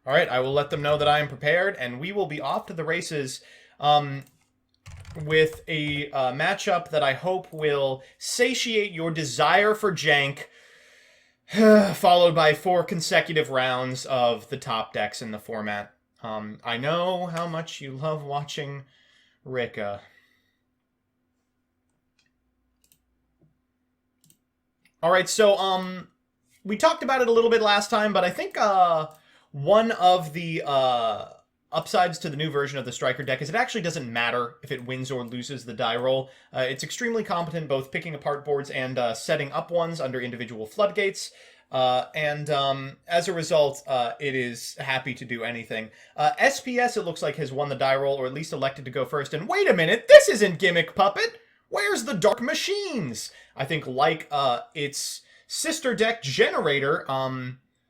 All right, I will let them know that I am prepared, and we will be off to the races um, with a matchup that I hope will satiate your desire for jank, followed by 4 consecutive rounds of the top decks in the format. I know how much you love watching Rika. All right, so we talked about it a little bit last time, but I think one of the upsides to the new version of the Striker deck is it actually doesn't matter if it wins or loses the die roll. It's extremely competent both picking apart boards and setting up ones under individual floodgates. And as a result, it is happy to do anything. SPS, it looks like, has won the die roll, or at least elected to go first. And wait a minute, this isn't Gimmick Puppet! Where's the Dark Machines? I think, like its sister deck Generator,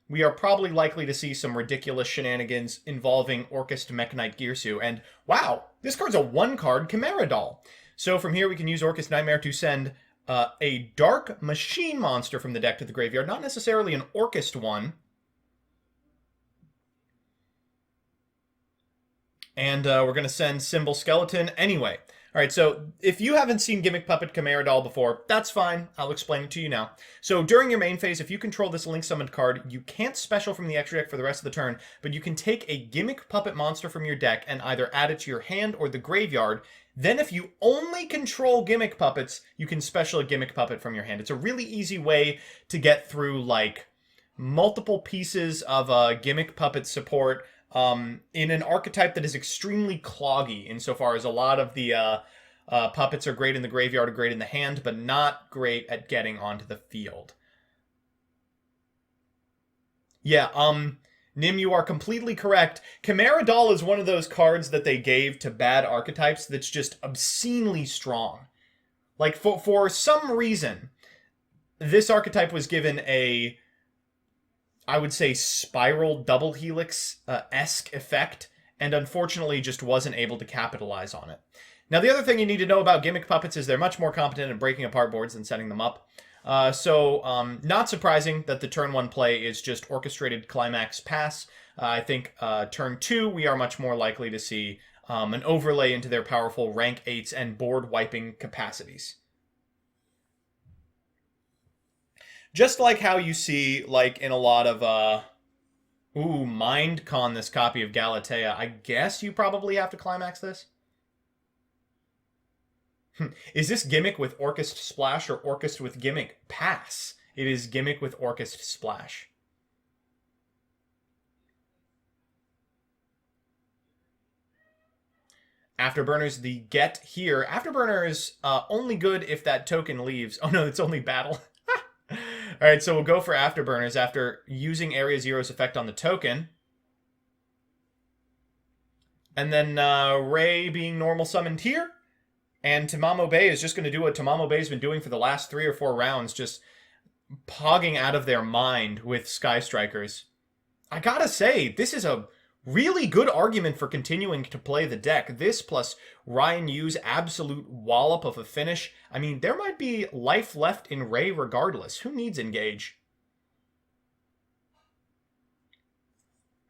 we are probably likely to see some ridiculous shenanigans involving Orcust Mech Knight Girsu. And wow, this card's a 1-card Chimera Doll. So from here we can use Orcust Nightmare to send a Dark Machine monster from the deck to the graveyard. Not necessarily an Orcust one. And we're going to send Symbol Skeleton anyway. All right, so if you haven't seen Gimmick Puppet Chimera Doll before, that's fine. I'll explain it to you now. So during your main phase, if you control this Link Summoned card, you can't special from the extra deck for the rest of the turn, but you can take a Gimmick Puppet monster from your deck and either add it to your hand or the graveyard. Then if you only control Gimmick Puppets, you can special a Gimmick Puppet from your hand. It's a really easy way to get through, like, multiple pieces of Gimmick Puppet support in an archetype that is extremely cloggy insofar as a lot of the puppets are great in the graveyard or great in the hand, but not great at getting onto the field. Yeah, Nim, you are completely correct. Chimera Doll is one of those cards that they gave to bad archetypes that's just obscenely strong. Like, for some reason, this archetype was given a, I would say, spiral double helix-esque effect, and unfortunately just wasn't able to capitalize on it. Now, the other thing you need to know about Gimmick Puppets is they're much more competent at breaking apart boards than setting them up. So, not surprising that the turn 1 play is just Orchestrated Climax Pass. I think turn 2, we are much more likely to see an overlay into their powerful rank 8s and board-wiping capacities. Just like how you see, like, in a lot of, Mind Con this copy of Galatea. I guess you probably have to climax this? Is this Gimmick with Orcust Splash or Orcust with Gimmick Pass? It is Gimmick with Orcust Splash. Afterburners, the get here. Afterburners, only good if that token leaves. Oh no, it's only battle. Alright, so we'll go for Afterburners after using Area Zero's effect on the token. And then Ray being normal summoned here. And Tamamo Bay is just going to do what Tamamo Bay's been doing for the last 3 or 4 rounds, just pogging out of their mind with Sky Strikers. I gotta say, this is a really good argument for continuing to play the deck. This plus Ryan Yu's absolute wallop of a finish. I mean, there might be life left in Ray regardless. Who needs Engage?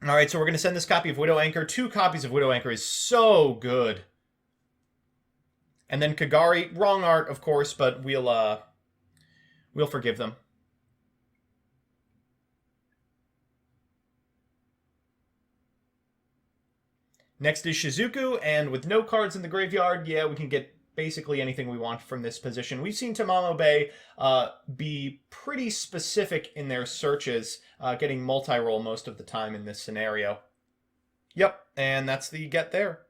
Alright, so we're going to send this copy of Widow Anchor. 2 copies of Widow Anchor is so good. And then Kagari, wrong art, of course, but we'll forgive them. Next is Shizuku, and with no cards in the graveyard, yeah, we can get basically anything we want from this position. We've seen Tamamo Bay be pretty specific in their searches, getting multi-roll most of the time in this scenario. Yep, and that's the get there.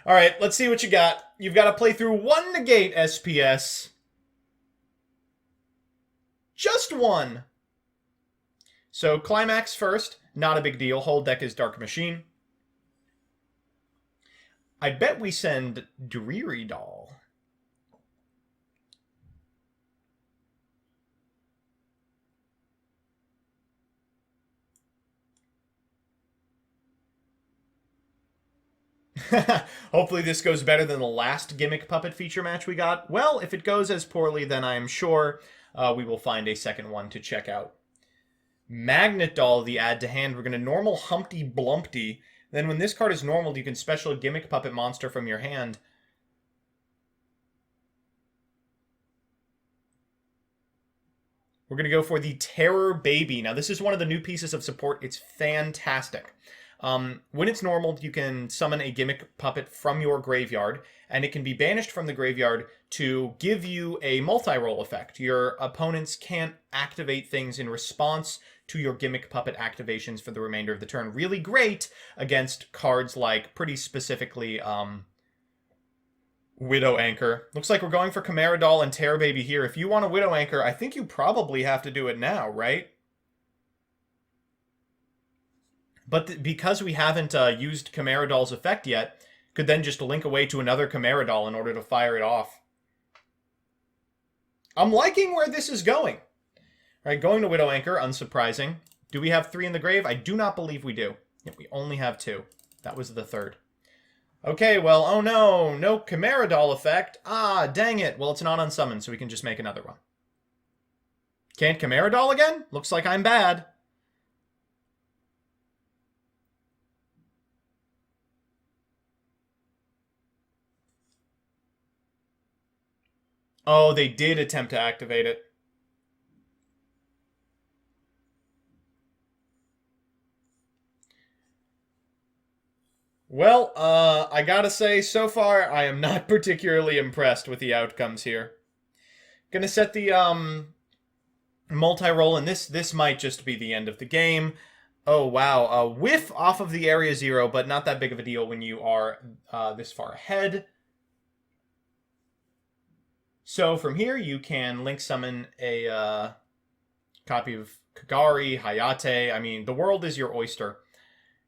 All right, let's see what you got. You've got to play through 1 negate SPS. Just 1. So Climax first, not a big deal. Whole deck is Dark Machine. I bet we send Dreary Doll. Hopefully this goes better than the last Gimmick Puppet feature match we got. Well, if it goes as poorly, then I'm sure we will find a second one to check out. Magnet Doll, the add to hand. We're going to normal Humpty Blumpty. Then when this card is normal, you can special Gimmick Puppet Monster from your hand. We're going to go for the Terror Baby. Now, this is one of the new pieces of support. It's fantastic. When it's normal, you can summon a Gimmick Puppet from your graveyard, and it can be banished from the graveyard to give you a multi-roll effect. Your opponents can't activate things in response to your Gimmick Puppet activations for the remainder of the turn. Really great against cards like, pretty specifically, Widow Anchor. Looks like we're going for Chimera Doll and Terror Baby here. If you want a Widow Anchor, I think you probably have to do it now, right? But because we haven't used Chimera Doll's effect yet, could then just link away to another Chimera Doll in order to fire it off. I'm liking where this is going. All right, going to Widow Anchor, unsurprising. Do we have 3 in the grave? I do not believe we do. Yep, we only have 2. That was the 3rd. Okay, well, oh no, no Chimera Doll effect. Ah, dang it. Well, it's not unsummoned, so we can just make another one. Can't Chimera Doll again? Looks like I'm bad. Oh, they did attempt to activate it. Well, I gotta say, so far, I am not particularly impressed with the outcomes here. Gonna set the, multi-roll, and this might just be the end of the game. Oh, wow. A whiff off of the Area 0, but not that big of a deal when you are this far ahead. So from here, you can link summon a copy of Kagari, Hayate. I mean, the world is your oyster.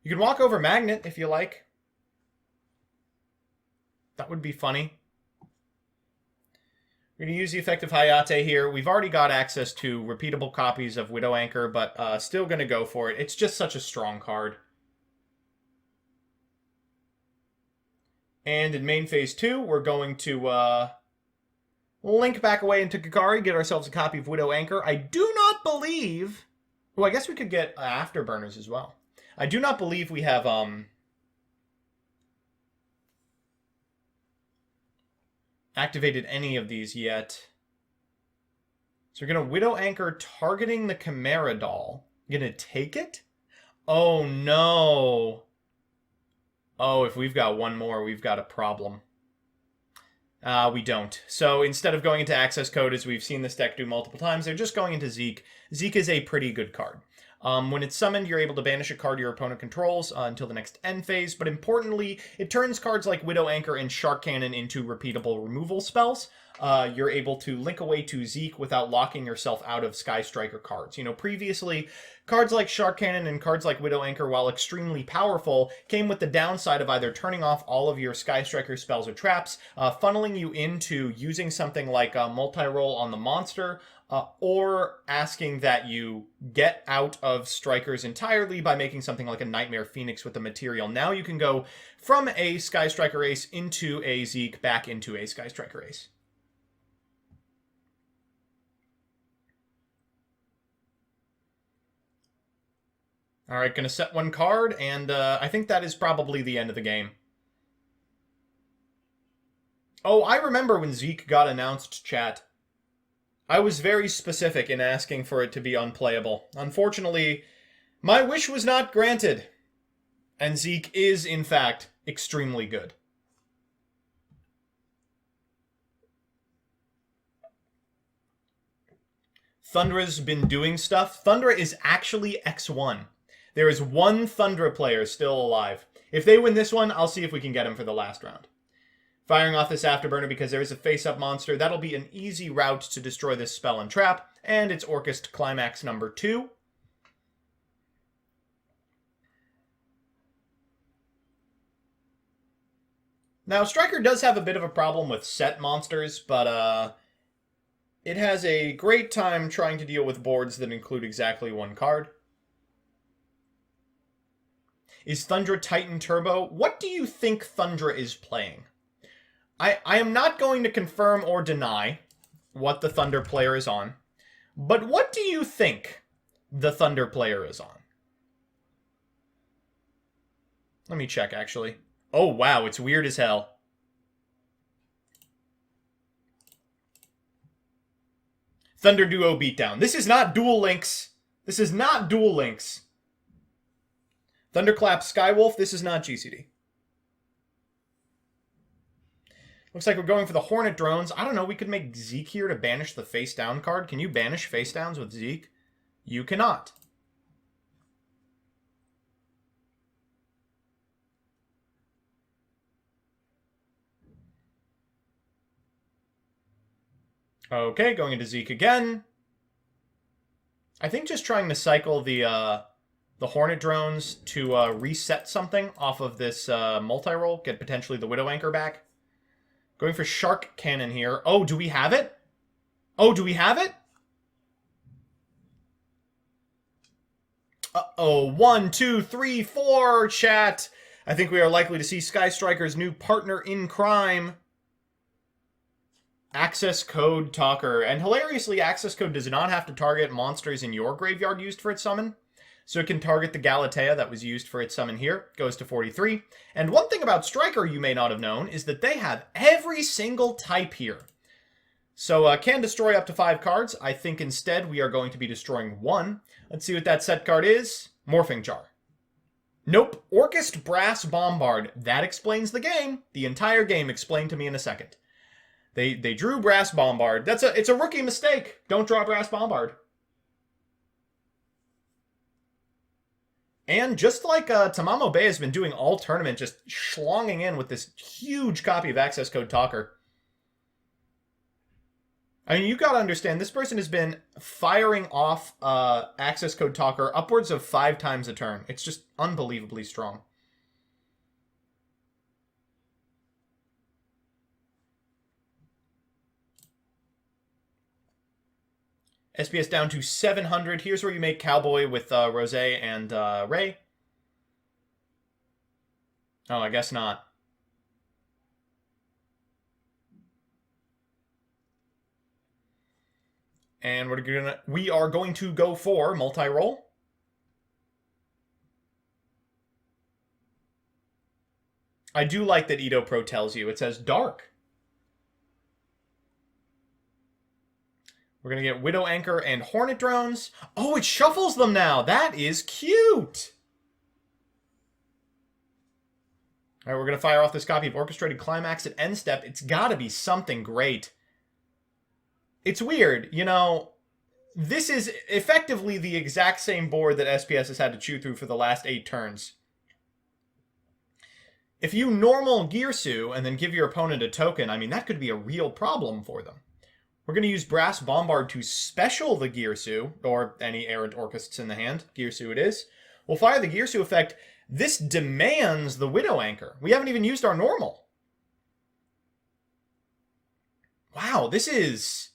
You can walk over Magnet if you like. That would be funny. We're going to use the effect of Hayate here. We've already got access to repeatable copies of Widow Anchor, but still going to go for it. It's just such a strong card. And in main phase 2, we're going to link back away into Kagari, get ourselves a copy of Widow Anchor. I do not believe... Well, I guess we could get Afterburners as well. I do not believe we have... activated any of these yet. So we're going to Widow Anchor targeting the Chimera Doll. Going to take it? Oh, no. Oh, if we've got one more, we've got a problem. We don't. So instead of going into access code, as we've seen this deck do multiple times, they're just going into Zeke. Zeke is a pretty good card. When it's summoned, you're able to banish a card your opponent controls until the next end phase, but importantly, it turns cards like Widow Anchor and Shark Cannon into repeatable removal spells. You're able to link away to Zeke without locking yourself out of Sky Striker cards. You know, previously, cards like Shark Cannon and cards like Widow Anchor, while extremely powerful, came with the downside of either turning off all of your Sky Striker spells or traps, funneling you into using something like a multi-roll on the monster, or asking that you get out of strikers entirely by making something like a Nightmare Phoenix with the material. Now you can go from a Sky Striker Ace into a Zeke, back into a Sky Striker Ace. All right, going to set one card, and I think that is probably the end of the game. Oh, I remember when Zeke got announced, chat. I was very specific in asking for it to be unplayable. Unfortunately, my wish was not granted. And Zeke is, in fact, extremely good. Thundra's been doing stuff. Thundra is actually X1. There is one Thundra player still alive. If they win this one, I'll see if we can get him for the last round. Firing off this Afterburner because there is a face-up monster. That'll be an easy route to destroy this spell and trap. And it's Orcust Climax number 2. Now, Striker does have a bit of a problem with set monsters, but it has a great time trying to deal with boards that include exactly one card. Is Thundra Titan Turbo? What do you think Thundra is playing? I am not going to confirm or deny what the Thunder player is on, but what do you think? the Thunder player is on. Let me check, actually. Oh, wow, it's weird as hell. Thunder Duo Beatdown. This is not Duel Links. This is not Duel Links. Thunderclap Skywolf. This is not GCD. Looks like we're going for the Hornet drones. I don't know. We could make Zeke here to banish the face down card. Can you banish face downs with Zeke? You cannot. Okay, going into Zeke again. I think just trying to cycle the Hornet drones to reset something off of this multi-roll, get potentially the Widow Anchor back. Going for Shark Cannon here. Oh, do we have it? Oh, do we have it? Uh-oh, 1, 2, 3, 4, chat. I think we are likely to see Sky Striker's new partner in crime. Access Code Talker. And hilariously, Access Code does not have to target monsters in your graveyard used for its summon. So it can target the Galatea that was used for its summon here. Goes to 43. And one thing about Striker you may not have known is that they have every single type here. So can destroy up to 5 cards. I think instead we are going to be destroying 1. Let's see what that set card is. Morphing Jar. Nope. Orchest Brass Bombard. That explains the game. The entire game explained to me in a second. They drew Brass Bombard. It's a rookie mistake. Don't draw Brass Bombard. And just like Tamamo Bay has been doing all tournament, just schlonging in with this huge copy of Access Code Talker. I mean, you got to understand, this person has been firing off Access Code Talker upwards of 5 times a turn. It's just unbelievably strong. SPS down to 700. Here's where you make Cowboy with Rose and Ray. Oh, I guess not. And we are going to go for multi-roll. I do like that Edo Pro tells you. It says dark. We're going to get Widow Anchor and Hornet drones. Oh, it shuffles them now. That is cute. All right, we're going to fire off this copy of Orchestrated Climax at end step. It's got to be something great. It's weird, you know, this is effectively the exact same board that SPS has had to chew through for the last 8 turns. If you normal Gearsu and then give your opponent a token, I mean, that could be a real problem for them. We're going to use Brass Bombard to special the Gearsu, or any errant Orchists in the hand. Gearsu it is. We'll fire the Gearsu effect. This demands the Widow Anchor. We haven't even used our normal. Wow, this is...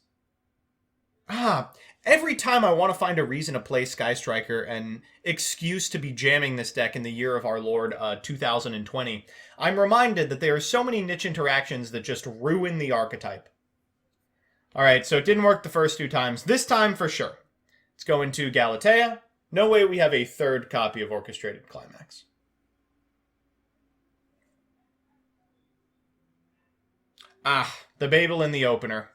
every time I want to find a reason to play Sky Striker and excuse to be jamming this deck in the year of our Lord 2020, I'm reminded that there are so many niche interactions that just ruin the archetype. Alright, so it didn't work the first 2 times. This time for sure. Let's go into Galatea. No way we have a 3rd copy of Orchestrated Climax. The Babel in the opener.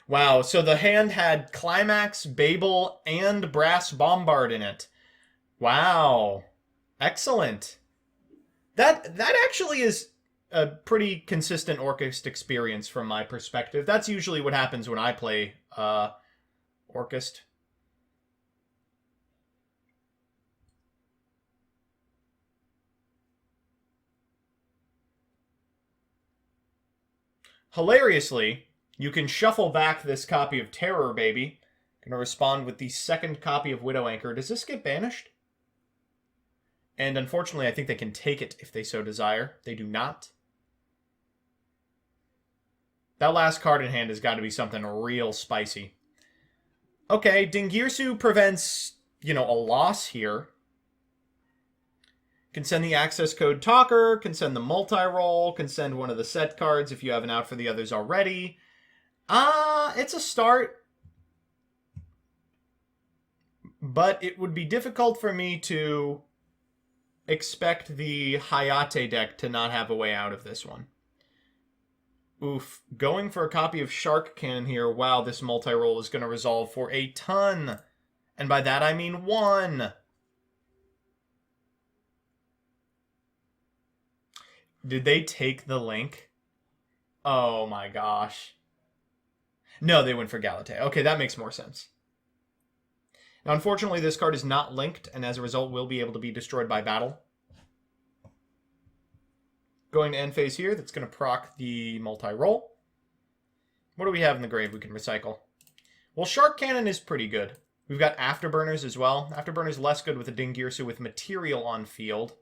Wow, so the hand had Climax, Babel, and Brass Bombard in it. Wow. Excellent. That actually is a pretty consistent Orchest experience from my perspective. That's usually what happens when I play Orchest. Hilariously, you can shuffle back this copy of Terror Baby. Going to respond with the 2nd copy of Widow Anchor. Does this get banished? And unfortunately, I think they can take it if they so desire. They do not. That last card in hand has got to be something real spicy. Okay, Dingirsu prevents, you know, a loss here. Can send the Access Code Talker, can send the multi-roll, can send one of the set cards if you have an out for the others already. It's a start. but it would be difficult for me to expect the Hayate deck to not have a way out of this one. Oof. Going for a copy of Shark Cannon here. Wow, this multi-roll is going to resolve for a ton. And by that I mean 1. Did they take the link? Oh my gosh. No, they went for Galate. Okay, that makes more sense. Now, unfortunately, this card is not linked, and as a result, will be able to be destroyed by battle. Going to end phase here, that's going to proc the multi-roll. What do we have in the grave we can recycle? Well, Shark Cannon is pretty good. We've got Afterburners as well. Afterburners less good with a Dingirsu with material on field.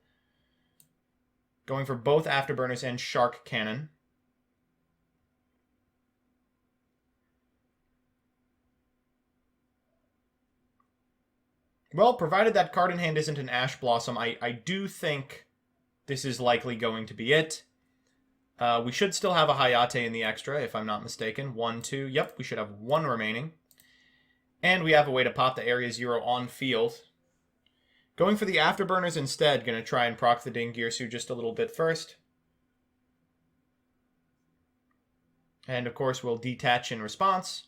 Going for both Afterburners and Shark Cannon. Well, provided that card in hand isn't an Ash Blossom, I do think this is likely going to be it. We should still have a Hayate in the extra, if I'm not mistaken. 1, 2. Yep, we should have 1 remaining. And we have a way to pop the Area 0 on field. Going for the Afterburners instead. Going to try and proc the Dingirsu just a little bit first. And, of course, we'll detach in response.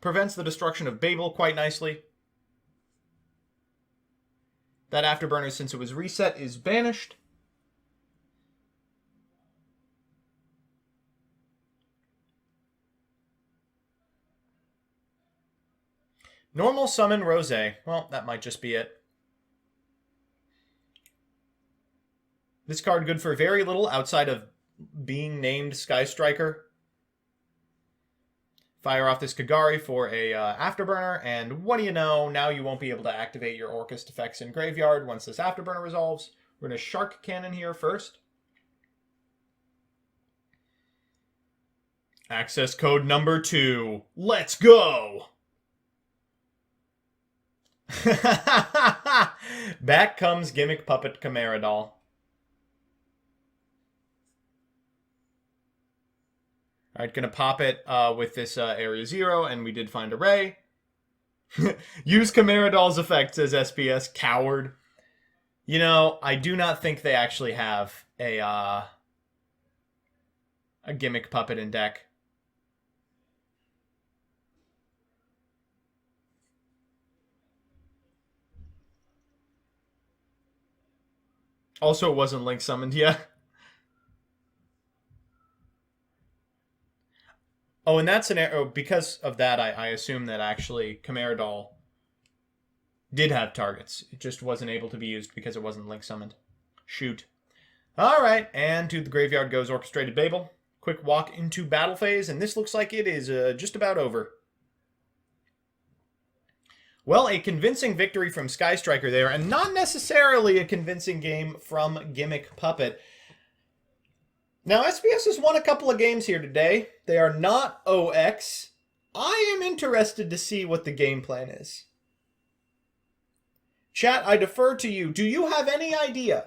Prevents the destruction of Babel quite nicely. That Afterburner, since it was reset, is banished. Normal summon Rosé. Well, that might just be it. This card good for very little outside of being named Sky Striker. Fire off this Kagari for a Afterburner, and what do you know, now you won't be able to activate your Orcust effects in Graveyard once this Afterburner resolves. We're going to Shark Cannon here first. Access code number 2. Let's go! Back comes Gimmick Puppet Camaradol. Alright, gonna pop it with this Area 0, and we did find a Ray. Use Camaradol's effect, says SPS. Coward. You know, I do not think they actually have a Gimmick Puppet in deck. Also, it wasn't Link summoned yet. Oh, in that scenario, because of that, I assume that actually Camaradol did have targets. It just wasn't able to be used because it wasn't Link summoned. Shoot. Alright, and to the graveyard goes Orchestrated Babel. Quick walk into battle phase, and this looks like it is just about over. Well, a convincing victory from Sky Striker there, and not necessarily a convincing game from Gimmick Puppet. Now, SPS has won a couple of games here today. They are not OX. I am interested to see what the game plan is. Chat, I defer to you. Do you have any idea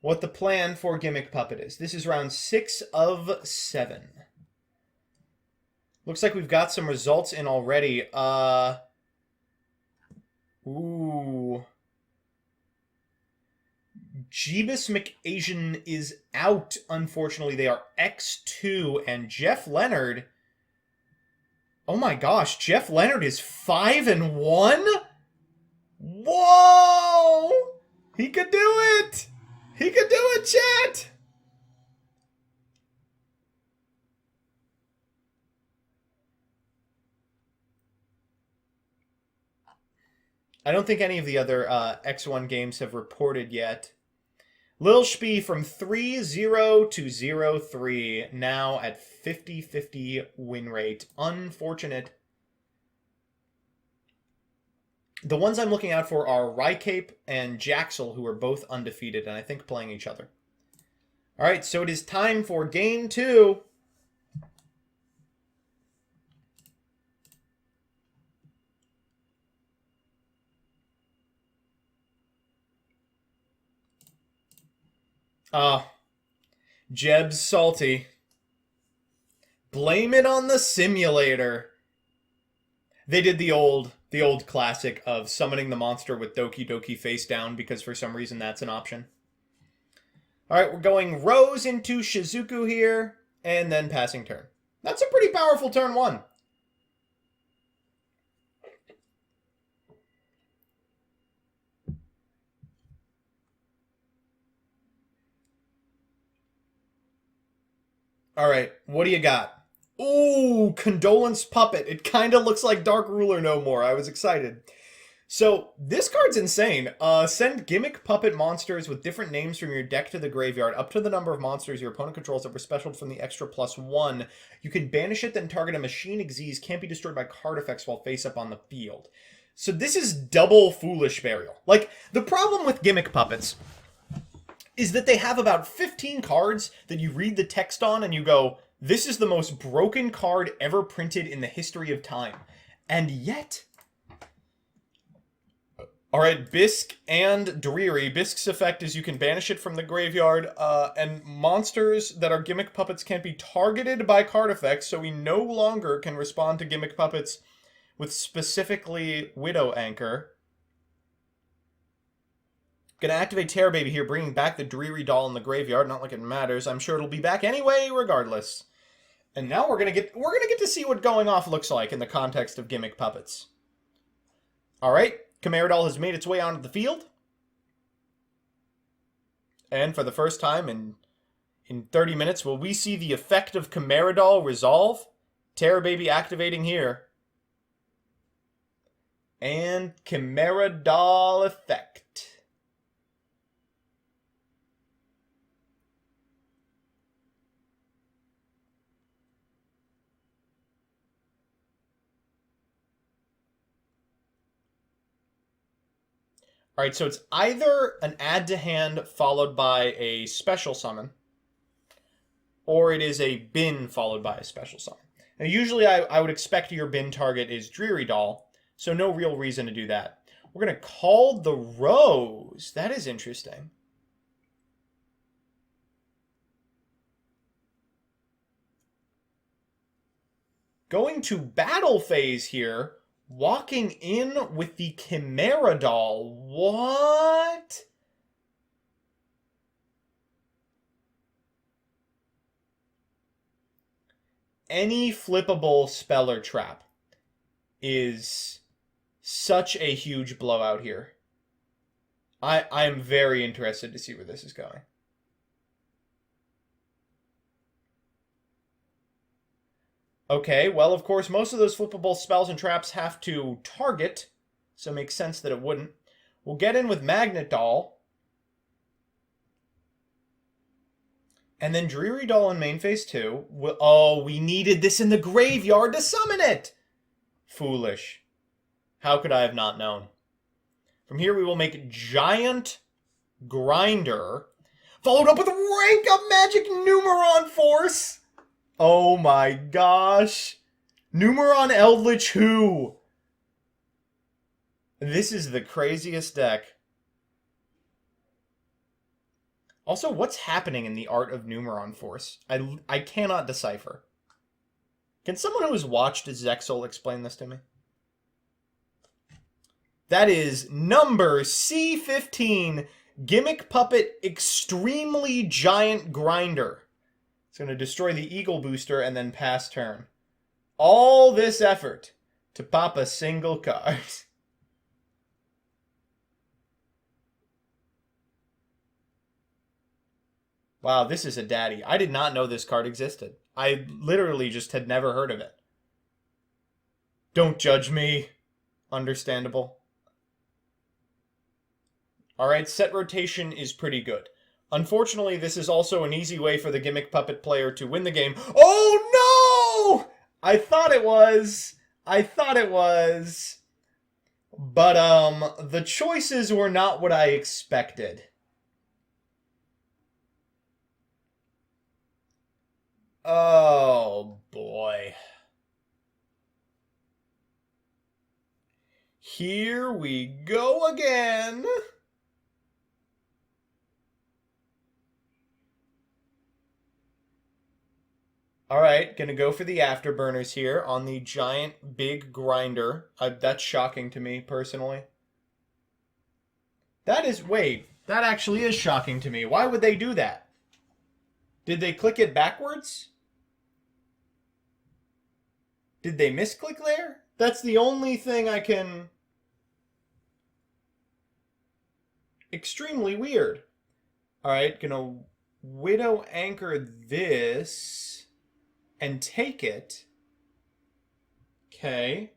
what the plan for Gimmick Puppet is? This is round 6 of 7. Looks like we've got some results in already. Ooh. Jeebus McAsian is out, unfortunately. They are X2, and Jeff Leonard... Oh my gosh, Jeff Leonard is 5-1? Whoa! He could do it! He could do it, chat! I don't think any of the other X1 games have reported yet. Lil Spee from 3-0 to 0-3, now at 50-50 win rate. Unfortunate. The ones I'm looking out for are Rycape and Jaxel, who are both undefeated, and I think playing each other. Alright, so it is time for game 2. Jeb's salty. Blame it on the simulator. They did the old classic of summoning the monster with Doki Doki face down because for some reason that's an option. All right, we're going Rose into Shizuku here, and then passing turn. That's a pretty powerful turn one. All right, what do you got? Ooh, Condolence Puppet. It kind of looks like Dark Ruler no more. I was excited. So, this card's insane. Send Gimmick Puppet monsters with different names from your deck to the graveyard, up to the number of monsters your opponent controls that were specialed from the extra +1. You can banish it, then target a machine Xyz, can't be destroyed by card effects while face up on the field. So this is double Foolish Burial. Like, the problem with Gimmick Puppets is that they have about 15 cards that you read the text on and you go, this is the most broken card ever printed in the history of time. And yet... Alright, Bisque and Dreary. Bisque's effect is you can banish it from the graveyard, and monsters that are Gimmick Puppets can't be targeted by card effects, so we no longer can respond to Gimmick Puppets with specifically Widow Anchor. Gonna activate Terror Baby here, bringing back the Dreary doll in the graveyard. Not like it matters. I'm sure it'll be back anyway, regardless. And now we're gonna get to see what going off looks like in the context of Gimmick Puppets. Alright. Chimera Doll has made its way onto the field. And for the first time in 30 minutes, will we see the effect of Chimera Doll resolve? Terror Baby activating here. And Chimera Doll effect. Alright, so it's either an add to hand followed by a special summon, or it is a bin followed by a special summon. Now, usually I would expect your bin target is Dreary Doll, so no real reason to do that. We're going to call the Rose. That is interesting. Going to battle phase here. Walking in with the Chimera Doll. What? Any flippable spell or trap is such a huge blowout here. I am very interested to see where this is going. Okay, well, of course, most of those flippable spells and traps have to target, so it makes sense that it wouldn't. We'll get in with Magnet Doll. And then Dreary Doll in main phase 2. Oh, we needed this in the graveyard to summon it! Foolish. How could I have not known? From here, we will make Giant Grinder, followed up with Rank Up Magic Numeron Force! Oh my gosh. Numeron Eldritch Who? This is the craziest deck. Also, what's happening in the art of Numeron Force? I cannot decipher. Can someone who has watched Zexal explain this to me? That is number C15, Gimmick Puppet Extremely Giant Grinder. It's going to destroy the Eagle Booster and then pass turn. All this effort to pop a single card. Wow, this is a daddy. I did not know this card existed. I literally just had never heard of it. Don't judge me. Understandable. Alright, set rotation is pretty good. Unfortunately, this is also an easy way for the Gimmick Puppet player to win the game. Oh no! I thought it was. But, the choices were not what I expected. Oh, boy. Here we go again. All right, gonna go for the afterburners here on the giant big grinder. That's shocking to me personally. Wait, that actually is shocking to me. Why would they do that? Did they click it backwards? Did they misclick there? That's the only thing I can... Extremely weird. All right, gonna widow anchor this and take it. Okay.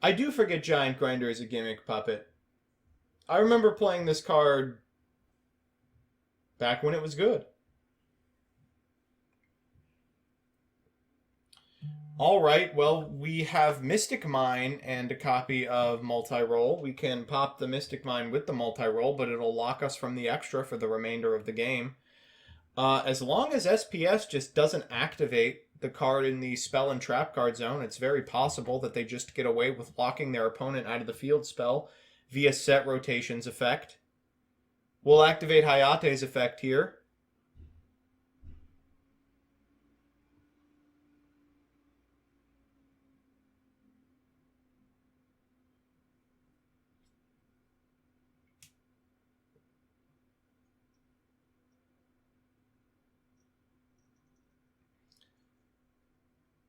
I do forget Giant Grinder is a gimmick puppet. I remember playing this card back when it was good. All right, well, we have Mystic Mine and a copy of Multi-Roll. We can pop the Mystic Mine with the Multi-Roll, but it'll lock us from the extra for the remainder of the game. As long as SPS just doesn't activate the card in the spell and trap card zone, it's very possible that they just get away with locking their opponent out of the field spell via set rotations effect. We'll activate Hayate's effect here.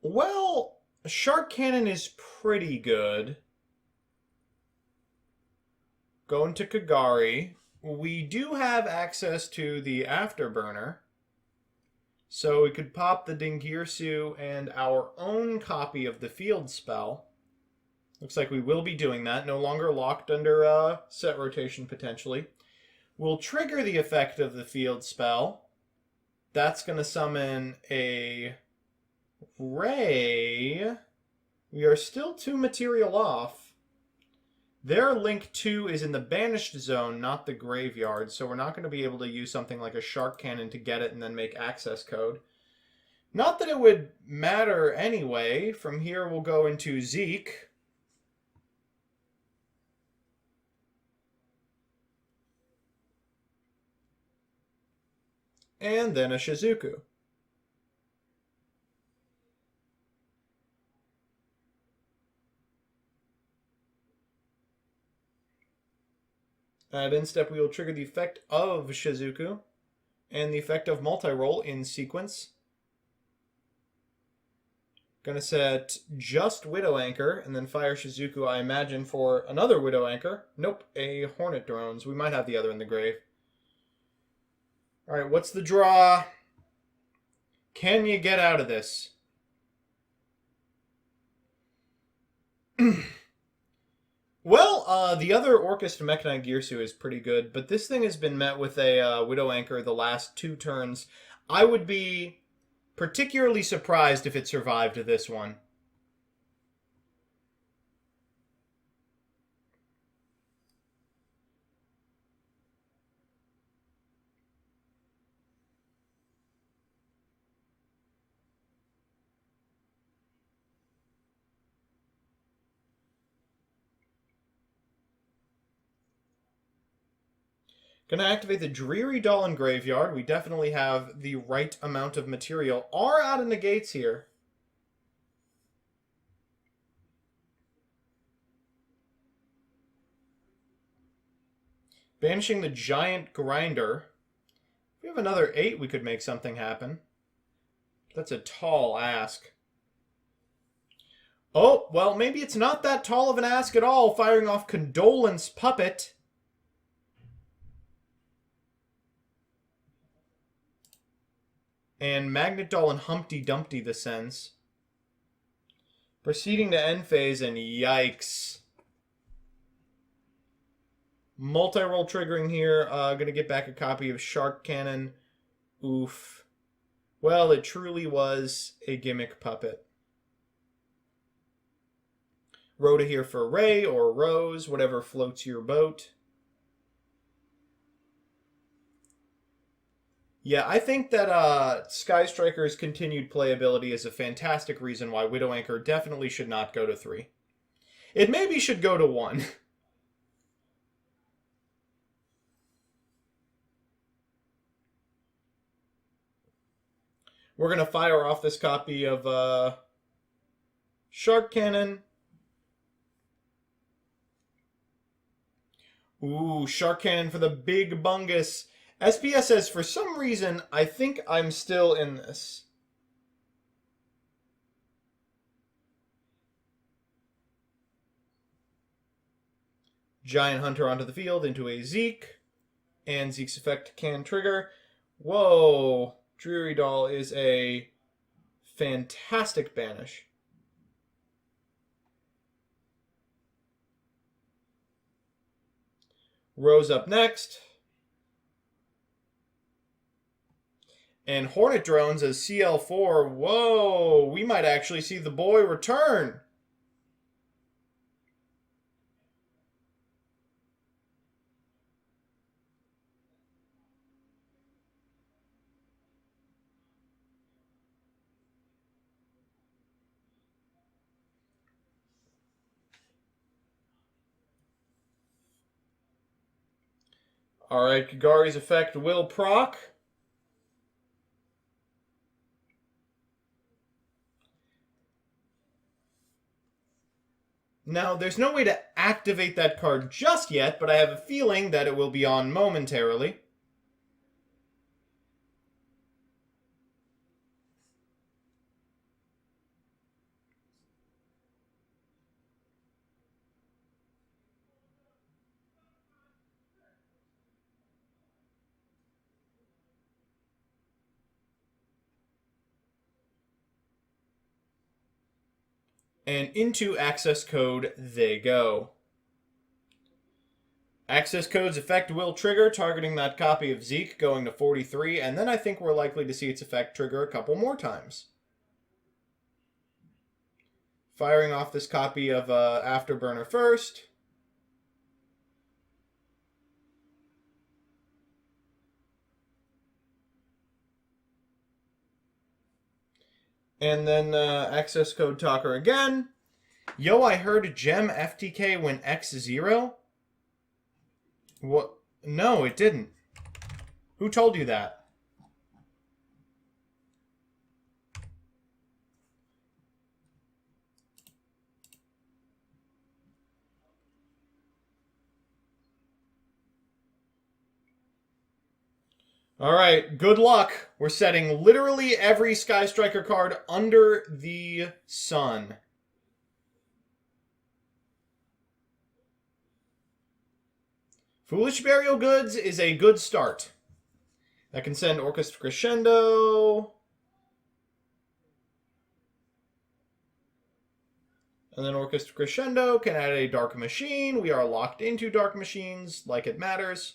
Well, Shark Cannon is pretty good. Going to Kagari. We do have access to the Afterburner. So we could pop the Dingirsu and our own copy of the field spell. Looks like we will be doing that. No longer locked under set rotation, potentially. We'll trigger the effect of the field spell. That's going to summon a Ray. We are still 2 material off. Their Link 2 is in the banished zone, not the graveyard, so we're not going to be able to use something like a Shark Cannon to get it and then make access code. Not that it would matter anyway. From here we'll go into Zeke. And then a Shizuku. At end step, we will trigger the effect of Shizuku and the effect of multi-roll in sequence. Gonna set just Widow Anchor and then fire Shizuku, I imagine, for another Widow Anchor. Nope, a Hornet Drones. We might have the other in the grave. Alright, what's the draw? Can you get out of this? Well, the other Orcust Mekhanite Girsu is pretty good, but this thing has been met with a Widow Anchor the last 2 turns. I would be particularly surprised if it survived this one. Gonna activate the Dreary Doll in Graveyard. We definitely have the right amount of material. Are out of negates here. Banishing the Giant Grinder. If we have another 8, we could make something happen. That's a tall ask. Oh, well, maybe it's not that tall of an ask at all, firing off Condolence Puppet. And Magnet Doll and Humpty Dumpty the Sense. Proceeding to end phase, and yikes. Multi-roll triggering here. Gonna get back a copy of Shark Cannon. Oof. Well, it truly was a gimmick puppet. Rhoda here for Ray or Rose, whatever floats your boat. Yeah, I think that Sky Striker's continued playability is a fantastic reason why Widow Anchor definitely should not go to 3. It maybe should go to 1. We're going to fire off this copy of Shark Cannon. Ooh, Shark Cannon for the big bungus. SPS says, for some reason, I think I'm still in this. Giant Hunter onto the field into a Zeke. And Zeke's effect can trigger. Whoa. Dreary Doll is a fantastic banish. Rose up next. And Hornet Drones as CL4. Whoa, we might actually see the boy return. Alright, Kagari's effect will proc. Now, there's no way to activate that card just yet, but I have a feeling that it will be on momentarily. And into access code they go. Access code's effect will trigger, targeting that copy of Zeke, going to 43, and then I think we're likely to see its effect trigger a couple more times. Firing off this copy of Afterburner first. And then access code talker again. Yo, I heard Gem FTK when X0. What? No, it didn't. Who told you that? Alright, good luck. We're setting literally every Sky Striker card under the sun. Foolish Burial Goods is a good start. That can send Orchestra Crescendo. And then Orchestra Crescendo can add a Dark Machine. We are locked into Dark Machines like it matters.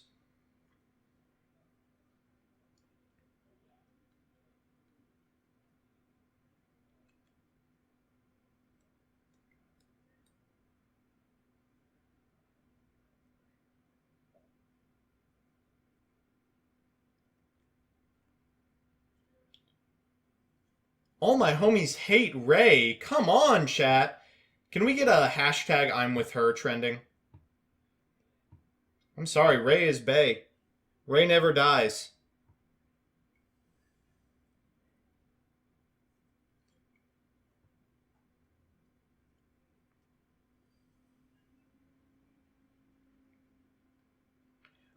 All my homies hate Ray. Come on, chat. Can we get a hashtag I'm with her trending? I'm sorry, Ray is bae. Ray never dies.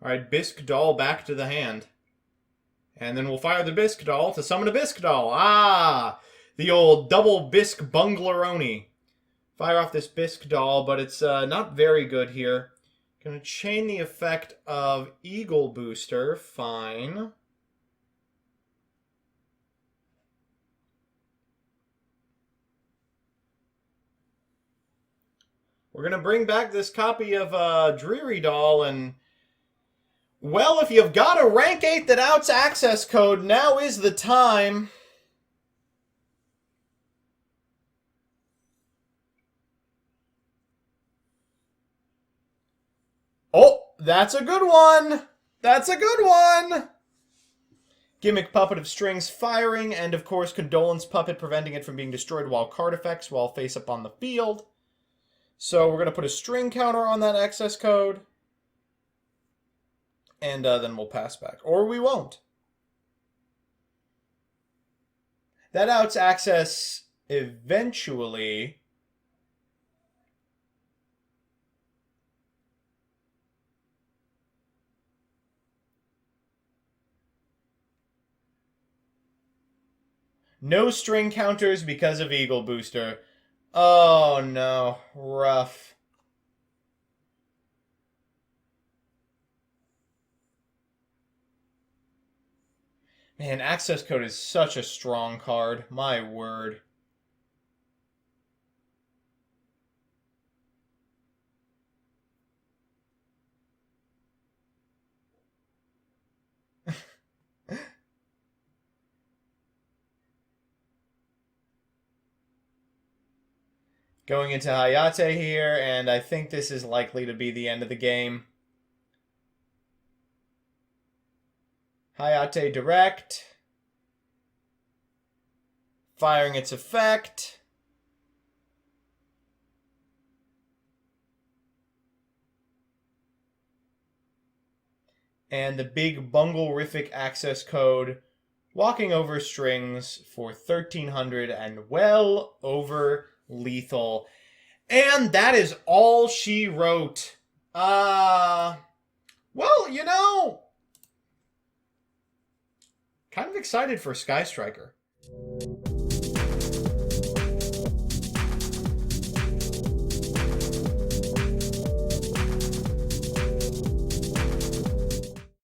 Alright, Bisque Doll back to the hand. And then we'll fire the Bisque Doll to summon a Bisque Doll. Ah! The old double Bisque Bunglaroni. Fire off this Bisque Doll, but it's not very good here. Gonna chain the effect of Eagle Booster. Fine. We're gonna bring back this copy of Dreary Doll and... Well, if you've got a rank 8 that outs access code, now is the time. Oh, that's a good one. That's a good one. Gimmick Puppet of Strings firing, and of course Condolence Puppet preventing it from being destroyed while card effects while face up on the field. So we're going to put a string counter on that access code. And then we'll pass back. Or we won't. That outs access eventually. No string counters because of Eagle Booster. Oh no, rough. Man, access code is such a strong card. My word. Going into Hayate here, and I think this is likely to be the end of the game. Hayate direct. Firing its effect. And the big Bunglerific access code. Walking over strings for 1300 and well over lethal. And that is all she wrote. Well, you know, kind of excited for Sky Striker.